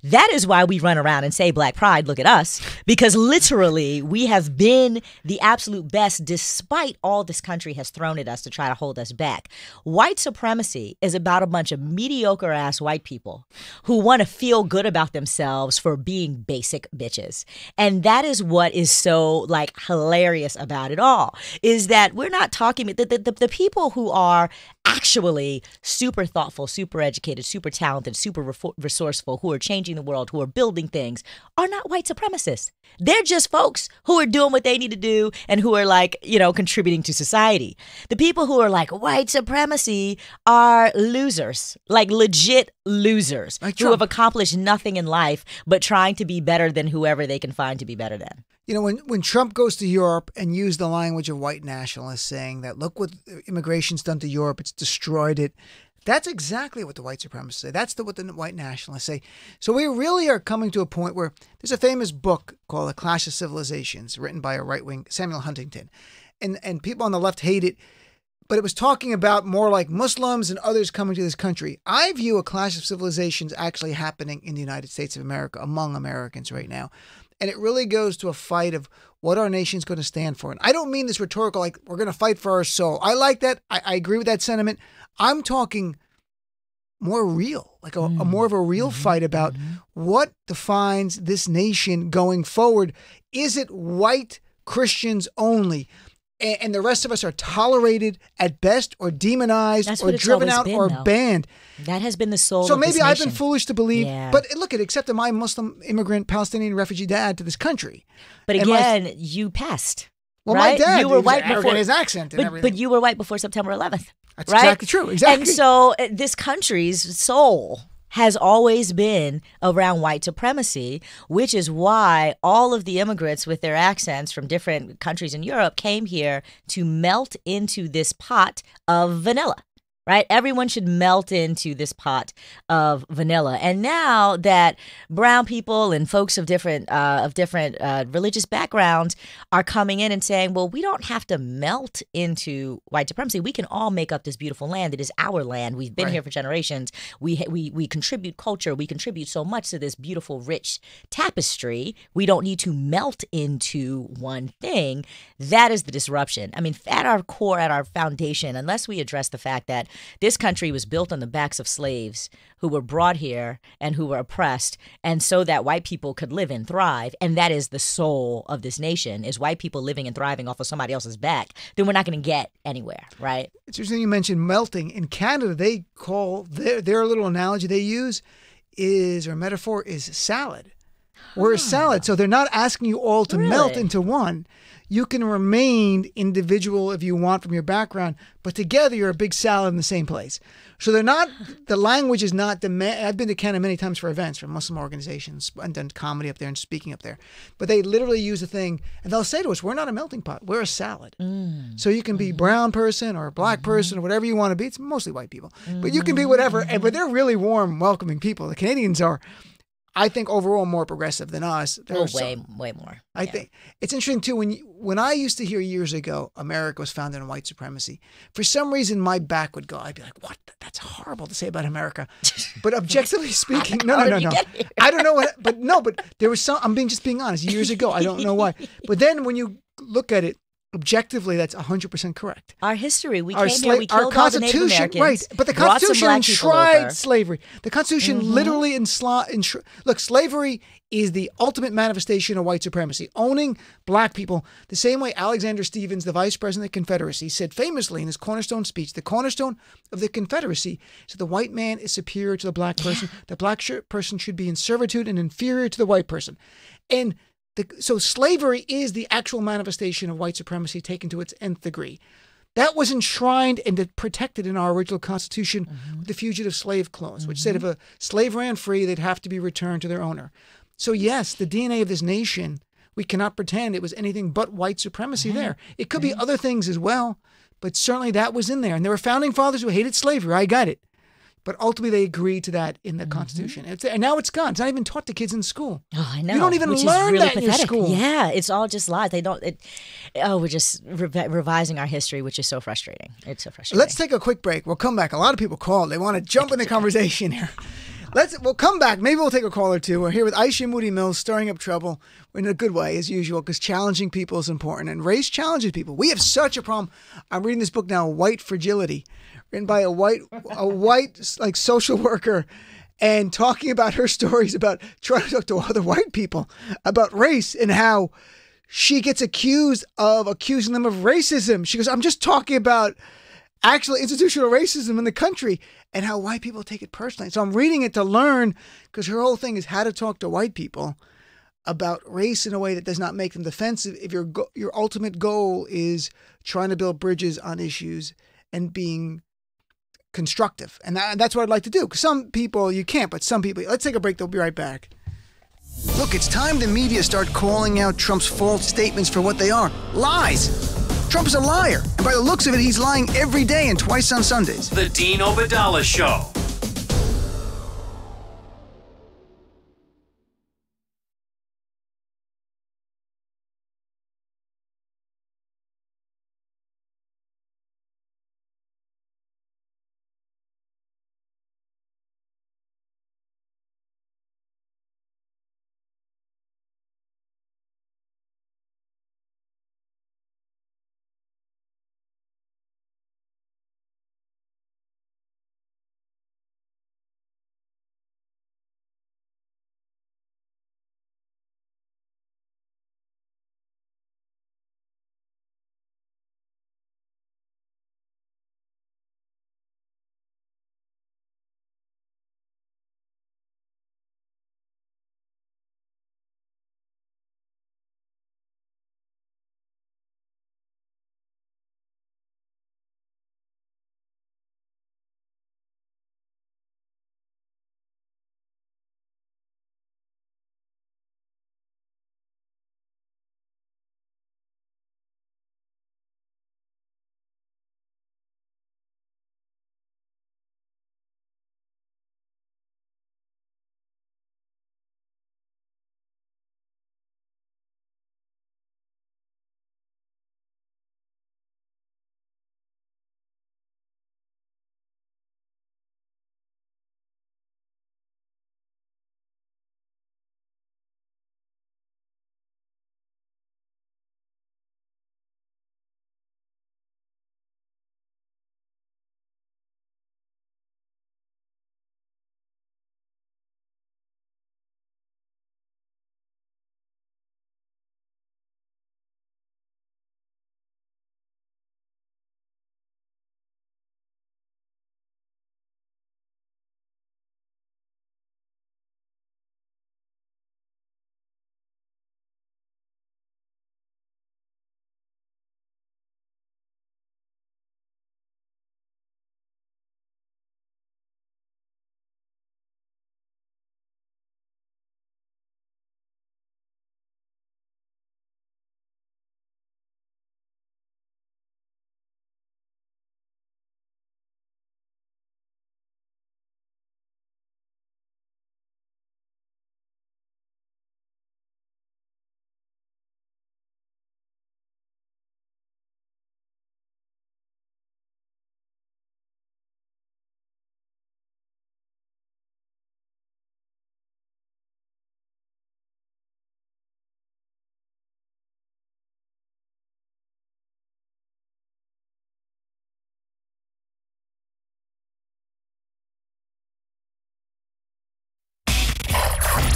[SPEAKER 3] That is why we run around and say Black pride, look at us, because literally we have been the absolute best despite all this country has thrown at us to try to hold us back. White supremacy is about a bunch of mediocre ass white people who want to feel good about themselves for being basic bitches. And that is what is so like hilarious about it all, is that we're not talking, the people who are actually super thoughtful, super educated, super talented, super resourceful, who are changing the world, who are building things, are not white supremacists. They're just folks who are doing what they need to do and who are like, contributing to society. The people who are like white supremacy are losers, like legit losers, who have accomplished nothing in life but trying to be better than whoever they can find to be better than.
[SPEAKER 2] When Trump goes to Europe and used the language of white nationalists saying that, look what immigration's done to Europe, it's destroyed it. That's exactly what the white supremacists say. That's what the white nationalists say. So we really are coming to a point where there's a famous book called The Clash of Civilizations, written by a right-wing Samuel Huntington. And people on the left hate it, but it was talking about more like Muslims and others coming to this country. I view a clash of civilizations actually happening in the United States of America, among Americans right now. And it really goes to a fight of what our nation's going to stand for. And I don't mean this rhetorical, like we're going to fight for our soul. I like that. I agree with that sentiment. I'm talking more real, like a more of a real fight about what defines this nation going forward. Is it white Christians only? And the rest of us are tolerated at best or demonized or driven out or banned.
[SPEAKER 3] That has been the soul of
[SPEAKER 2] So maybe
[SPEAKER 3] this
[SPEAKER 2] I've
[SPEAKER 3] nation.
[SPEAKER 2] been foolish to believe,
[SPEAKER 3] Yeah.
[SPEAKER 2] but look at accepted my Muslim immigrant Palestinian refugee dad to this country.
[SPEAKER 3] But
[SPEAKER 2] And
[SPEAKER 3] again, you passed.
[SPEAKER 2] Well,
[SPEAKER 3] right?
[SPEAKER 2] my dad,
[SPEAKER 3] you were white
[SPEAKER 2] arrogant,
[SPEAKER 3] before
[SPEAKER 2] his accent and everything.
[SPEAKER 3] But you were white before September 11th.
[SPEAKER 2] That's
[SPEAKER 3] right?
[SPEAKER 2] exactly true. Exactly.
[SPEAKER 3] And so this country's soul has always been around white supremacy, which is why all of the immigrants with their accents from different countries in Europe came here to melt into this pot of vanilla. Right? Everyone should melt into this pot of vanilla. And now that brown people and folks of different religious backgrounds are coming in and saying, well, we don't have to melt into white supremacy. We can all make up this beautiful land. It is our land. We've been here for generations. We contribute culture. We contribute so much to this beautiful, rich tapestry. We don't need to melt into one thing. That is the disruption. I mean, at our core, at our foundation, unless we address the fact that this country was built on the backs of slaves who were brought here and who were oppressed, and so that white people could live and thrive, and that is the soul of this nation, is white people living and thriving off of somebody else's back, then we're not going to get anywhere, right?
[SPEAKER 2] It's interesting you mentioned melting. In Canada, they call their little analogy they use is, or metaphor is salad. We're a salad. So they're not asking you all to melt into one. You can remain individual if you want from your background, but together you're a big salad in the same place. So they're not, the language is not, I've been to Canada many times for events for Muslim organizations and done comedy up there and speaking up there. But they literally use a thing and they'll say to us, we're not a melting pot, we're a salad. So you can be brown person or a black person or whatever you want to be. It's mostly white people, but you can be whatever. But they're really warm, welcoming people. The Canadians are, I think, overall more progressive than us.
[SPEAKER 3] Way more.
[SPEAKER 2] I think it's interesting too. When I used to hear years ago, America was founded on white supremacy. For some reason, my back would go. I'd be like, "What? That's horrible to say about America." But objectively speaking, no. I don't know what. But no. But there was some. I'm just being honest. Years ago, I don't know why. But then when you look at it objectively, that's 100% correct.
[SPEAKER 3] Our history, we came here, we killed all the Native Americans.
[SPEAKER 2] Right, but the Constitution enshrined slavery. The Constitution literally look, slavery is the ultimate manifestation of white supremacy, owning black people, the same way Alexander Stephens, the vice president of the Confederacy, said famously in his cornerstone speech, the cornerstone of the Confederacy, said the white man is superior to the black person. The black person should be in servitude and inferior to the white person. And so slavery is the actual manifestation of white supremacy taken to its nth degree. That was enshrined and protected in our original Constitution with the Fugitive Slave Clause, which said if a slave ran free, they'd have to be returned to their owner. So yes, the DNA of this nation, we cannot pretend it was anything but white supremacy there. It could be other things as well, but certainly that was in there. And there were founding fathers who hated slavery. I got it. But ultimately, they agreed to that in the Constitution. And now it's gone. It's not even taught to kids in school.
[SPEAKER 3] Oh, I know.
[SPEAKER 2] You don't even learn that in your school.
[SPEAKER 3] Yeah, it's all just lies. They don't. We're just revising our history, which is so frustrating. It's so frustrating.
[SPEAKER 2] Let's take a quick break. We'll come back. A lot of people called. They want to jump in the conversation here. We'll come back. Maybe we'll take a call or two. We're here with Aisha and Moodie-Mills, stirring up trouble in a good way, as usual, because challenging people is important. And race challenges people. We have such a problem. I'm reading this book now, White Fragility, written by a white like social worker, and talking about her stories about trying to talk to other white people about race and how she gets accusing them of racism. She goes, I'm just talking about actual institutional racism in the country and how white people take it personally. So I'm reading it to learn, because her whole thing is how to talk to white people about race in a way that does not make them defensive if your ultimate goal is trying to build bridges on issues and being constructive. And that's what I'd like to do. Because some people you can't, but some people. Let's take a break. They'll be right back. Look, it's time the media start calling out Trump's false statements for what they are. Lies. Trump is a liar. And by the looks of it, he's lying every day and twice on Sundays.
[SPEAKER 1] The Dean Obadala Show.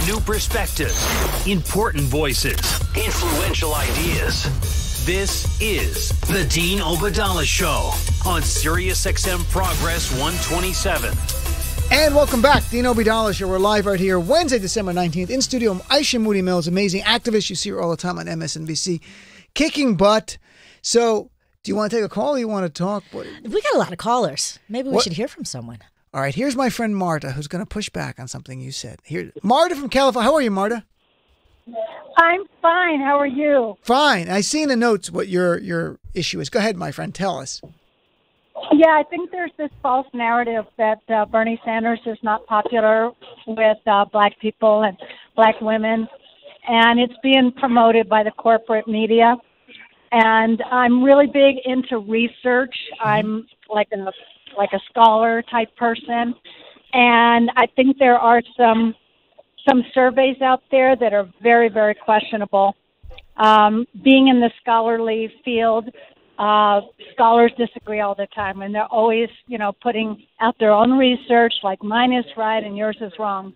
[SPEAKER 1] New perspectives, important voices, influential ideas. This is the Dean Obadala Show on SiriusXM Progress 127.
[SPEAKER 2] And welcome back, Dean Obadala Show. We're live right here Wednesday, December 19th, in studio. Aisha Moodie-Mills, amazing activist. You see her all the time on MSNBC, kicking butt. So, do you want to take a call or you want to talk?
[SPEAKER 3] We got a lot of callers. Maybe we should hear from someone.
[SPEAKER 2] All right, here's my friend Marta, who's going to push back on something you said. Here, Marta from California. How are you, Marta?
[SPEAKER 8] I'm fine. How are you?
[SPEAKER 2] Fine. I see in the notes what your issue is. Go ahead, my friend. Tell us.
[SPEAKER 8] Yeah, I think there's this false narrative that Bernie Sanders is not popular with black people and black women, and it's being promoted by the corporate media. And I'm really big into research. I'm like a scholar type person, and I think there are some surveys out there that are very, very questionable. Being in the scholarly field, scholars disagree all the time, and they're always, putting out their own research, like mine is right and yours is wrong.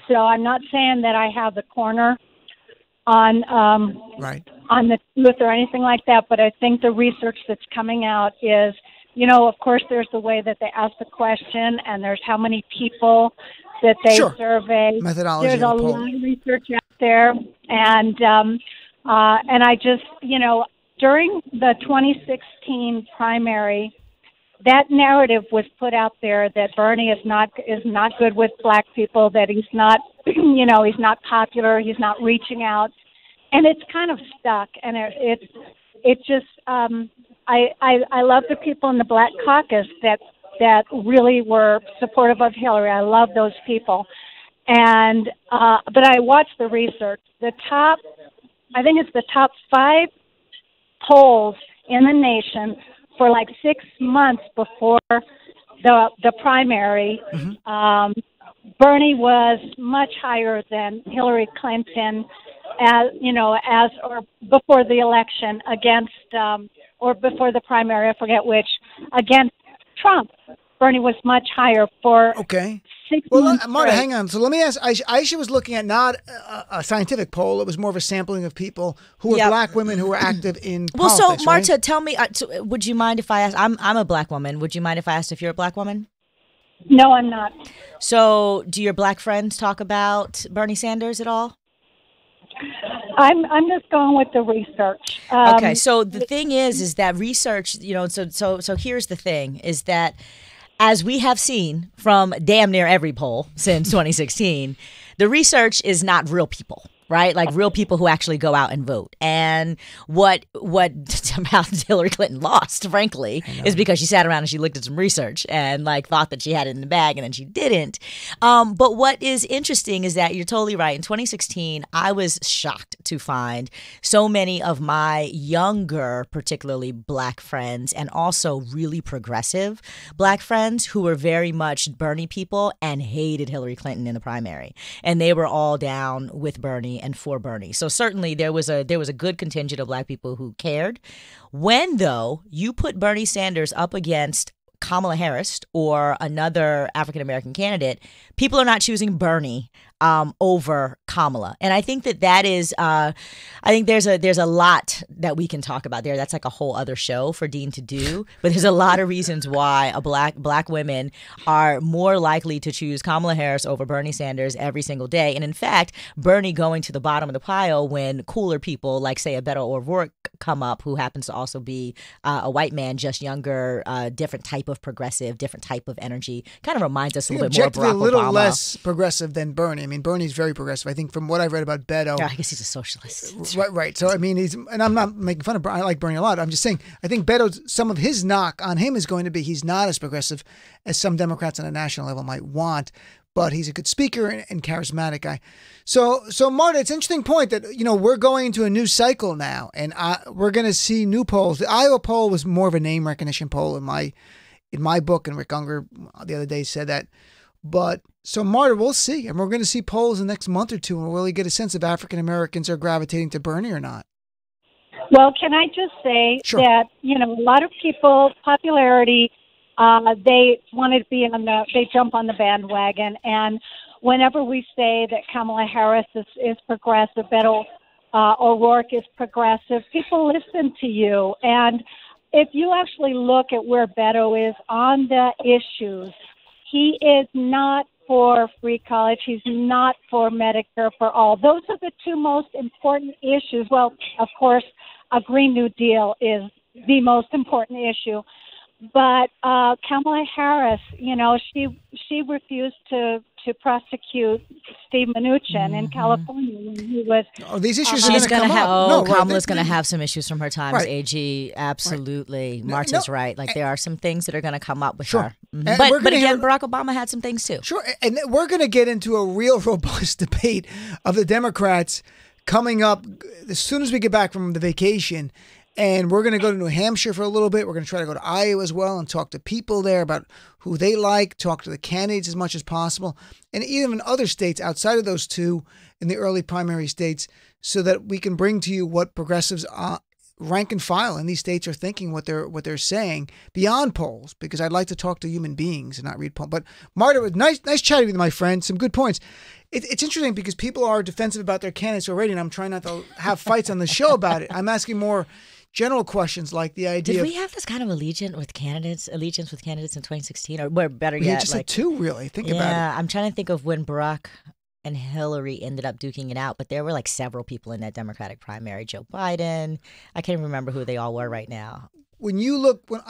[SPEAKER 8] So I'm not saying that I have the corner on on the truth or anything like that, but I think the research that's coming out is, of course, there's the way that they ask the question, and there's how many people that they survey.
[SPEAKER 2] Methodology.
[SPEAKER 8] There's a lot of research out there, and I just, during the 2016 primary, that narrative was put out there that Bernie is not good with black people, that he's not, he's not popular, he's not reaching out, and it's kind of stuck, and it just I love the people in the Black Caucus that really were supportive of Hillary. I love those people, and but I watched the research. I think it's the top 5 polls in the nation for like 6 months before the primary. Bernie was much higher than Hillary Clinton, or before the election against, or before the primary, I forget which, against Trump. Bernie was much higher for 6 months.
[SPEAKER 2] Marta, hang on. So let me ask. Aisha was looking at not a scientific poll. It was more of a sampling of people who were black women who were active in politics.
[SPEAKER 3] So Marta,
[SPEAKER 2] right?
[SPEAKER 3] tell me, would you mind if I asked? I'm a black woman. Would you mind if I asked if you're a black woman?
[SPEAKER 8] No, I'm not.
[SPEAKER 3] So do your black friends talk about Bernie Sanders at all?
[SPEAKER 8] I'm just going with the research.
[SPEAKER 3] Okay, so the thing is that research, so here's the thing, is that as we have seen from damn near every poll since 2016, the research is not real people. Right? Like real people who actually go out and vote. And what somehow Hillary Clinton lost, frankly, is because she sat around and she looked at some research and like thought that she had it in the bag and then she didn't. But what is interesting is that you're totally right. In 2016, I was shocked to find so many of my younger, particularly black friends, and also really progressive black friends who were very much Bernie people and hated Hillary Clinton in the primary. And they were all down with Bernie and for Bernie. So certainly there was a good contingent of black people who cared. When, though, you put Bernie Sanders up against Kamala Harris or another African-American candidate, people are not choosing Bernie over Kamala. And I think that is, I think there's a lot that we can talk about there. That's like a whole other show for Dean to do. But there's a lot of reasons why black women are more likely to choose Kamala Harris over Bernie Sanders every single day. And in fact, Bernie going to the bottom of the pile when cooler people like, say, a Beto O'Rourke come up, who happens to also be a white man, just younger, different type of progressive, different type of energy, kind of reminds us a little bit more of Barack
[SPEAKER 2] a little
[SPEAKER 3] Obama.
[SPEAKER 2] less progressive than Bernie. I mean, Bernie's very progressive. I think from what I've read about Beto.
[SPEAKER 3] Yeah, I guess he's a socialist.
[SPEAKER 2] Right. So, I mean, and I'm not making fun of Bernie. I like Bernie a lot. I'm just saying, I think Beto, some of his knock on him is going to be he's not as progressive as some Democrats on a national level might want, but he's a good speaker and charismatic guy. So Marta, it's an interesting point that, we're going into a new cycle now, and we're going to see new polls. The Iowa poll was more of a name recognition poll in my book, and Rick Unger the other day said that. But so Marta, we'll see, and we're going to see polls in the next month or two, and we'll really get a sense if African Americans are gravitating to Bernie or not.
[SPEAKER 8] Well, can I just say that, a lot of people, popularity, they wanted to be they jump on the bandwagon. And whenever we say that Kamala Harris is progressive, Beto O'Rourke is progressive, people listen to you. And if you actually look at where Beto is on the issues, he is not for free college. He's not for Medicare for all. Those are the two most important issues. Well, of course, a Green New Deal is the most important issue. But Kamala Harris, she refused to prosecute Steve Mnuchin in California when he was.
[SPEAKER 2] Oh, these issues are going to come up.
[SPEAKER 3] Kamala's going to have some issues from her time as AG. Absolutely, Marta's right. Like there are some things that are going to come up with her. Mm-hmm. But again, Barack Obama had some things too.
[SPEAKER 2] Sure, and we're going to get into a real robust debate of the Democrats coming up as soon as we get back from the vacation. And we're going to go to New Hampshire for a little bit. We're going to try to go to Iowa as well and talk to people there about who they like, talk to the candidates as much as possible, and even in other states outside of those two in the early primary states, so that we can bring to you what progressives rank and file in these states are thinking, what they're saying beyond polls, because I'd like to talk to human beings and not read polls. But Marta, nice chatting with you, my friend. Some good points. It's interesting because people are defensive about their candidates already, and I'm trying not to have fights on the show about it. I'm asking more general questions like the idea.
[SPEAKER 3] Did we have this kind of allegiance with candidates in 2016, or better yet,
[SPEAKER 2] just like two? Really, think about it.
[SPEAKER 3] Yeah, I'm trying to think of when Barack and Hillary ended up duking it out, but there were like several people in that Democratic primary. Joe Biden. I can't even remember who they all were right now.
[SPEAKER 2] When you look, when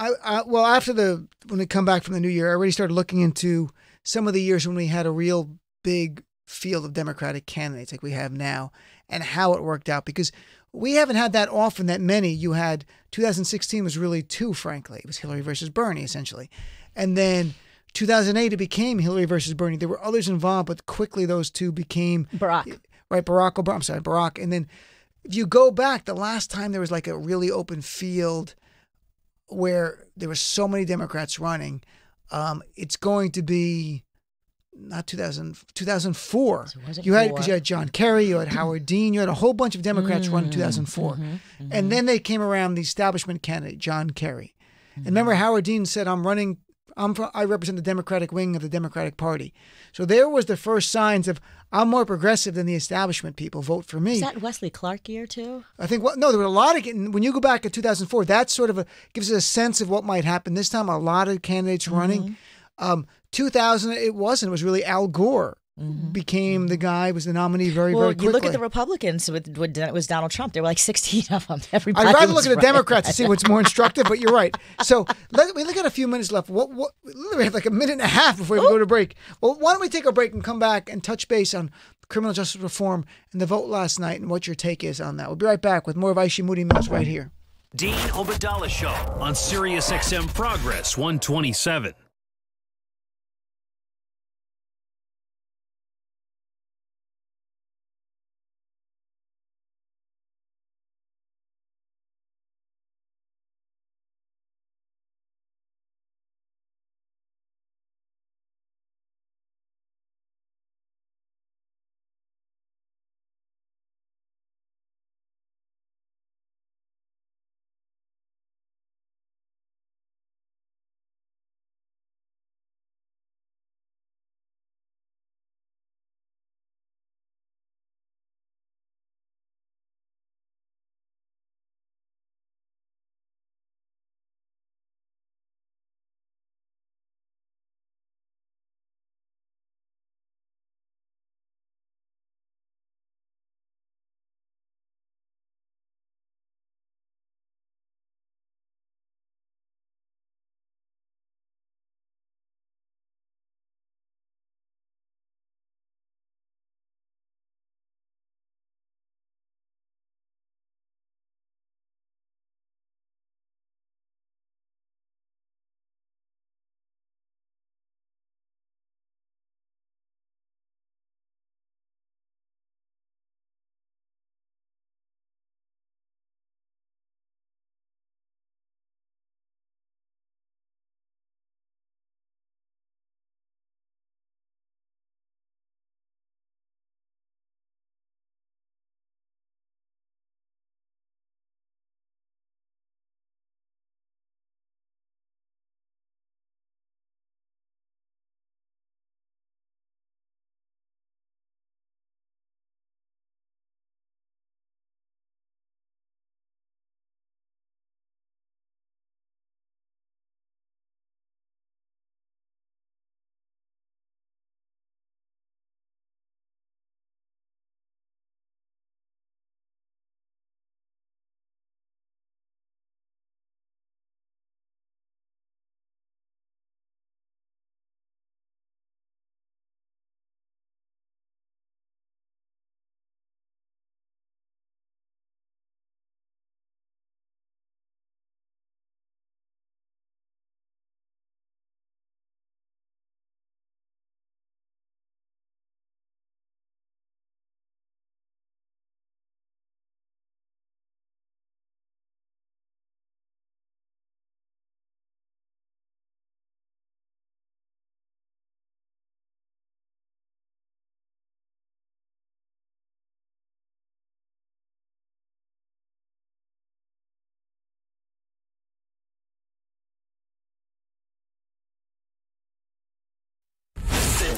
[SPEAKER 2] we come back from the new year, I already started looking into some of the years when we had a real big field of Democratic candidates like we have now, and how it worked out. Because we haven't had that often, that many. You had 2016 was really two, frankly. It was Hillary versus Bernie, essentially. And then 2008, it became Hillary versus Bernie. There were others involved, but quickly those two became
[SPEAKER 3] Barack.
[SPEAKER 2] Right, Barack Obama. I'm sorry, Barack. And then if you go back, the last time there was like a really open field where there were so many Democrats running, it's going to be not 2004. So you had, because you had John Kerry, you had Howard Dean, you had a whole bunch of Democrats run in 2004. And then they came around the establishment candidate, John Kerry. And remember, Howard Dean said, I represent the Democratic wing of the Democratic Party. So there was the first signs of, I'm more progressive than the establishment people. Vote for me.
[SPEAKER 3] Is that Wesley Clark year too?
[SPEAKER 2] I think, no, there were a lot of, when you go back to 2004, that sort of gives us a sense of what might happen. This time, a lot of candidates running. 2000, it wasn't. It was really Al Gore became the guy, was the nominee very quickly.
[SPEAKER 3] You look at the Republicans, it was Donald Trump. There were like 16 of them. Everybody
[SPEAKER 2] I'd rather look at the
[SPEAKER 3] running.
[SPEAKER 2] Democrats to see what's more instructive, but you're right. So we look at a few minutes left. We have like a minute and a half before we go to break. Well, why don't we take a break and come back and touch base on criminal justice reform and the vote last night and what your take is on that. We'll be right back with more of Aisha Moodie-Mills right here.
[SPEAKER 1] Dean Obadala Show on Sirius XM Progress 127.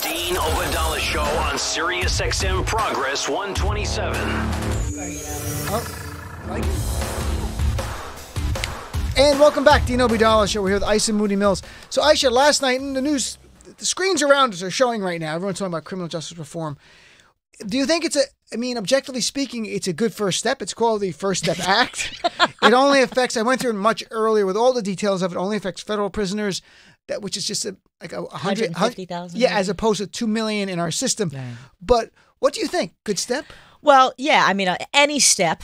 [SPEAKER 1] Dean Obadala Show on Sirius XM Progress 127.
[SPEAKER 2] And welcome back, Dean Obadala Show. We're here with Aisha Moodie-Mills. So, Aisha, last night in the news, the screens around us are showing right now. Everyone's talking about criminal justice reform. Do you think objectively speaking, it's a good first step? It's called the First Step Act. It only affects, I went through it much earlier with all the details of it, only affects federal prisoners, which is just like
[SPEAKER 3] 150,000.
[SPEAKER 2] Yeah, as opposed to 2 million in our system. Right. But what do you think? Good step?
[SPEAKER 3] Well, yeah, I mean, any step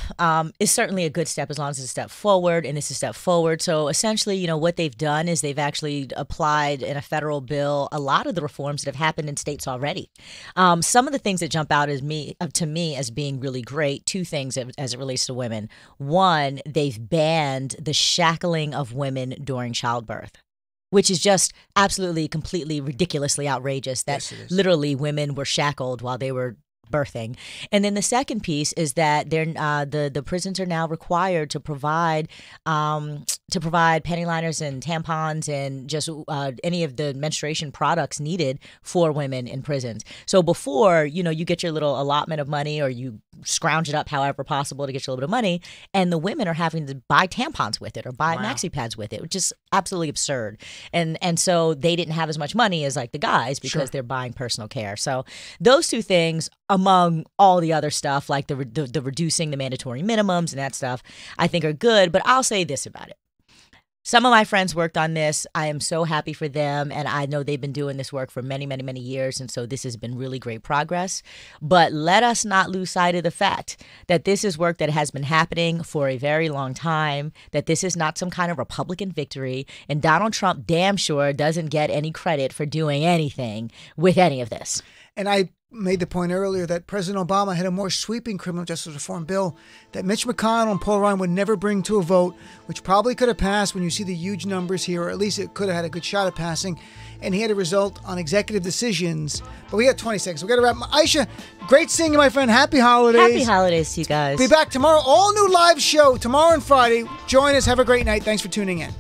[SPEAKER 3] is certainly a good step as long as it's a step forward, and it's a step forward. So essentially, you know, what they've done is they've actually applied in a federal bill a lot of the reforms that have happened in states already. Some of the things that jump out to me as being really great, two things as it relates to women. One, they've banned the shackling of women during childbirth, which is just absolutely, completely, ridiculously outrageous that literally women were shackled while they were birthing. And then the second piece is that the prisons are now required to provide panty liners and tampons and just any of the menstruation products needed for women in prisons. So before, you know, you get your little allotment of money or you scrounge it up however possible to get your little bit of money, and the women are having to buy tampons with it or buy maxi pads with it, which is absolutely absurd. And so they didn't have as much money as like the guys because they're buying personal care. So those two things, among all the other stuff like the reducing the mandatory minimums and that stuff, I think are good. But I'll say this about it. Some of my friends worked on this. I am so happy for them, and I know they've been doing this work for many, many, many years, and so this has been really great progress. But let us not lose sight of the fact that this is work that has been happening for a very long time, that this is not some kind of Republican victory, and Donald Trump damn sure doesn't get any credit for doing anything with any of this.
[SPEAKER 2] And I made the point earlier that President Obama had a more sweeping criminal justice reform bill that Mitch McConnell and Paul Ryan would never bring to a vote, which probably could have passed when you see the huge numbers here, or at least it could have had a good shot at passing. And he had a result on executive decisions. But we got 20 seconds. We got to wrap. Aisha, great seeing you, my friend. Happy holidays.
[SPEAKER 3] Happy holidays to you guys.
[SPEAKER 2] Be back tomorrow. All new live show tomorrow and Friday. Join us. Have a great night. Thanks for tuning in.